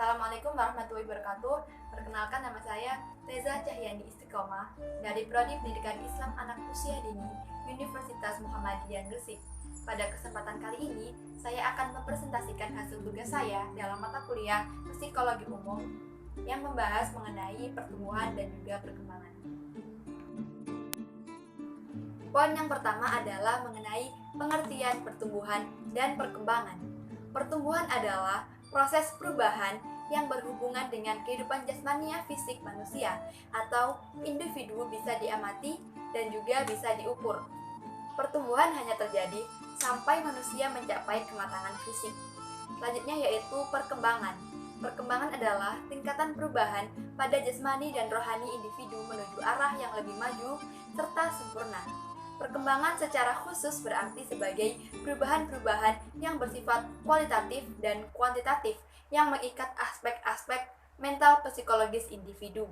Assalamualaikum warahmatullahi wabarakatuh. Perkenalkan, nama saya Teza Cahyani Istiqomah dari Prodi Pendidikan Islam Anak Usia Dini Universitas Muhammadiyah Gresik. Pada kesempatan kali ini, saya akan mempresentasikan hasil tugas saya dalam mata kuliah Psikologi Umum yang membahas mengenai pertumbuhan dan juga perkembangan. Poin yang pertama adalah mengenai pengertian pertumbuhan dan perkembangan. Pertumbuhan adalah proses perubahan yang berhubungan dengan kehidupan jasmania fisik manusia atau individu, bisa diamati dan juga bisa diukur. Pertumbuhan hanya terjadi sampai manusia mencapai kematangan fisik. Selanjutnya yaitu perkembangan. Perkembangan adalah tingkatan perubahan pada jasmani dan rohani individu menuju arah yang lebih maju serta sempurna. Perkembangan secara khusus berarti sebagai perubahan-perubahan yang bersifat kualitatif dan kuantitatif yang mengikat aspek-aspek mental psikologis individu.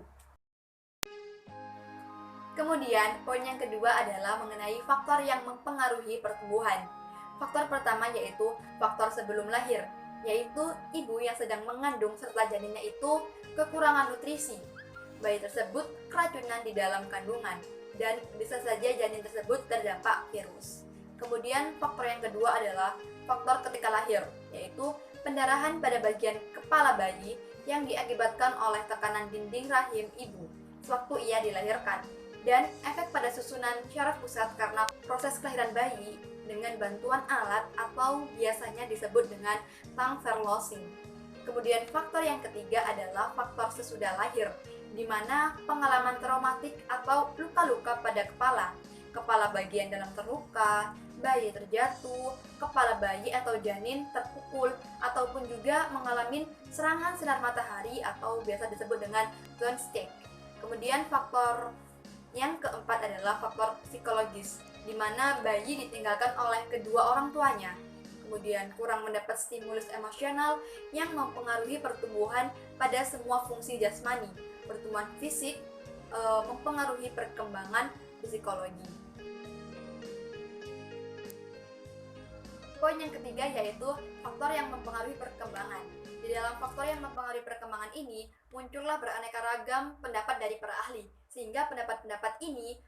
Kemudian, poin yang kedua adalah mengenai faktor yang mempengaruhi pertumbuhan. Faktor pertama yaitu faktor sebelum lahir, yaitu ibu yang sedang mengandung serta janinnya itu kekurangan nutrisi. Bayi tersebut keracunan di dalam kandungan, dan bisa saja janin tersebut terdampak virus. Kemudian faktor yang kedua adalah faktor ketika lahir, yaitu pendarahan pada bagian kepala bayi yang diakibatkan oleh tekanan dinding rahim ibu sewaktu ia dilahirkan, dan efek pada susunan syaraf pusat karena proses kelahiran bayi dengan bantuan alat atau biasanya disebut dengan tongue verlosing. Kemudian faktor yang ketiga adalah faktor sesudah lahir, di mana pengalaman traumatik atau luka-luka pada kepala bagian dalam terluka, bayi terjatuh, kepala bayi atau janin terpukul, ataupun juga mengalami serangan sinar matahari atau biasa disebut dengan sunstroke. Kemudian faktor yang keempat adalah faktor psikologis, di mana bayi ditinggalkan oleh kedua orang tuanya, kemudian kurang mendapat stimulus emosional yang mempengaruhi pertumbuhan pada semua fungsi jasmani. Pertumbuhan fisik mempengaruhi perkembangan psikologi. Poin yang ketiga yaitu faktor yang mempengaruhi perkembangan. Di dalam faktor yang mempengaruhi perkembangan ini, muncullah beraneka ragam pendapat dari para ahli, sehingga pendapat-pendapat ini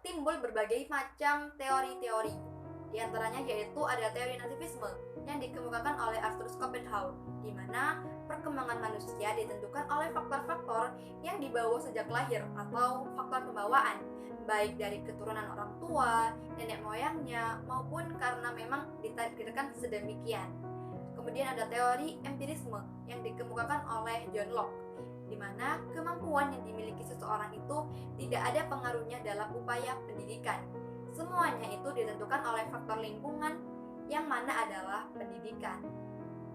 timbul berbagai macam teori-teori. Di antaranya yaitu ada teori nativisme yang dikemukakan oleh Arthur Schopenhauer, di mana perkembangan manusia ditentukan oleh faktor-faktor yang dibawa sejak lahir atau faktor pembawaan, baik dari keturunan orang tua, nenek moyangnya, maupun karena memang ditakdirkan sedemikian. Kemudian ada teori empirisme yang dikemukakan oleh John Locke, di mana kemampuan yang dimiliki seseorang itu tidak ada pengaruhnya dalam upaya pendidikan. Semuanya itu ditentukan oleh faktor lingkungan, yang mana adalah pendidikan.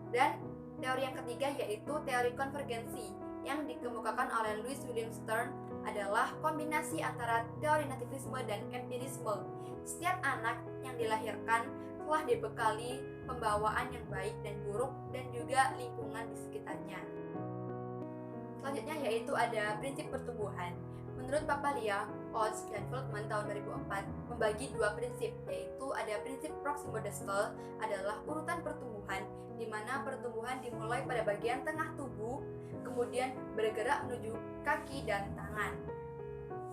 Dan teori yang ketiga yaitu teori konvergensi yang dikemukakan oleh Louis William Stern, adalah kombinasi antara teori nativisme dan empirisme. Setiap anak yang dilahirkan telah dibekali pembawaan yang baik dan buruk dan juga lingkungan di sekitarnya. Selanjutnya yaitu ada prinsip pertumbuhan. Menurut Papalia, Oates, dan Feldman tahun 2004 membagi dua prinsip, yaitu ada prinsip proximodestal adalah urutan pertumbuhan, di mana pertumbuhan dimulai pada bagian tengah tubuh, kemudian bergerak menuju kaki dan tangan.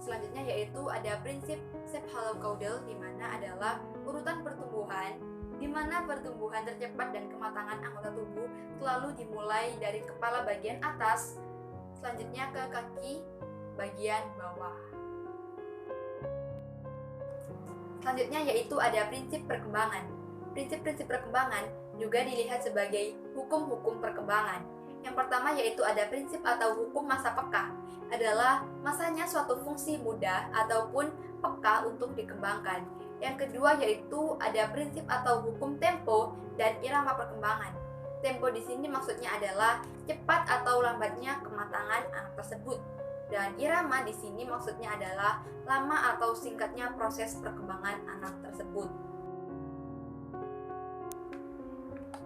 Selanjutnya yaitu ada prinsip Cephalocaudal, di mana adalah urutan pertumbuhan, di mana pertumbuhan tercepat dan kematangan anggota tubuh selalu dimulai dari kepala bagian atas, selanjutnya ke kaki bagian bawah. Selanjutnya yaitu ada prinsip perkembangan. Prinsip-prinsip perkembangan juga dilihat sebagai hukum-hukum perkembangan. Yang pertama yaitu ada prinsip atau hukum masa peka, adalah masanya suatu fungsi mudah ataupun peka untuk dikembangkan. Yang kedua yaitu ada prinsip atau hukum tempo dan irama perkembangan. Tempo di sini maksudnya adalah cepat atau lambatnya kematangan anak tersebut. Dan irama di sini maksudnya adalah lama atau singkatnya proses perkembangan anak tersebut.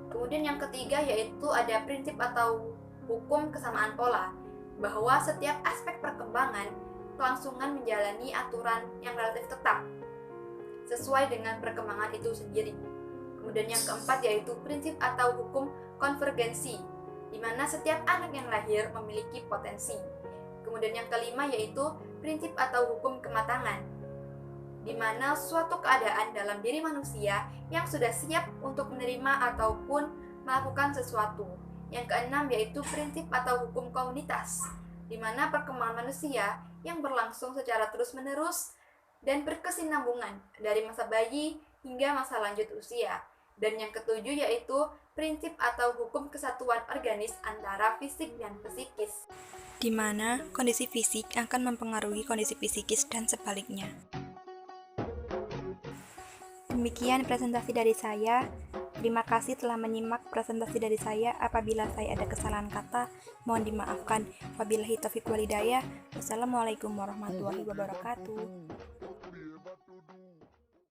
Kemudian yang ketiga yaitu ada prinsip atau hukum kesamaan pola, bahwa setiap aspek perkembangan kelangsungan menjalani aturan yang relatif tetap sesuai dengan perkembangan itu sendiri. Kemudian yang keempat yaitu prinsip atau hukum konvergensi, di mana setiap anak yang lahir memiliki potensi. Kemudian yang kelima yaitu prinsip atau hukum kematangan, di mana suatu keadaan dalam diri manusia yang sudah siap untuk menerima ataupun melakukan sesuatu. Yang keenam yaitu prinsip atau hukum komunitas, di mana perkembangan manusia yang berlangsung secara terus-menerus dan berkesinambungan dari masa bayi hingga masa lanjut usia. Dan yang ketujuh yaitu prinsip atau hukum kesatuan organis antara fisik dan psikis, di mana kondisi fisik akan mempengaruhi kondisi psikis dan sebaliknya. Demikian presentasi dari saya. Terima kasih telah menyimak presentasi dari saya. Apabila saya ada kesalahan kata, mohon dimaafkan. Wabillahi taufiq walhidayah. Wassalamualaikum warahmatullahi wabarakatuh.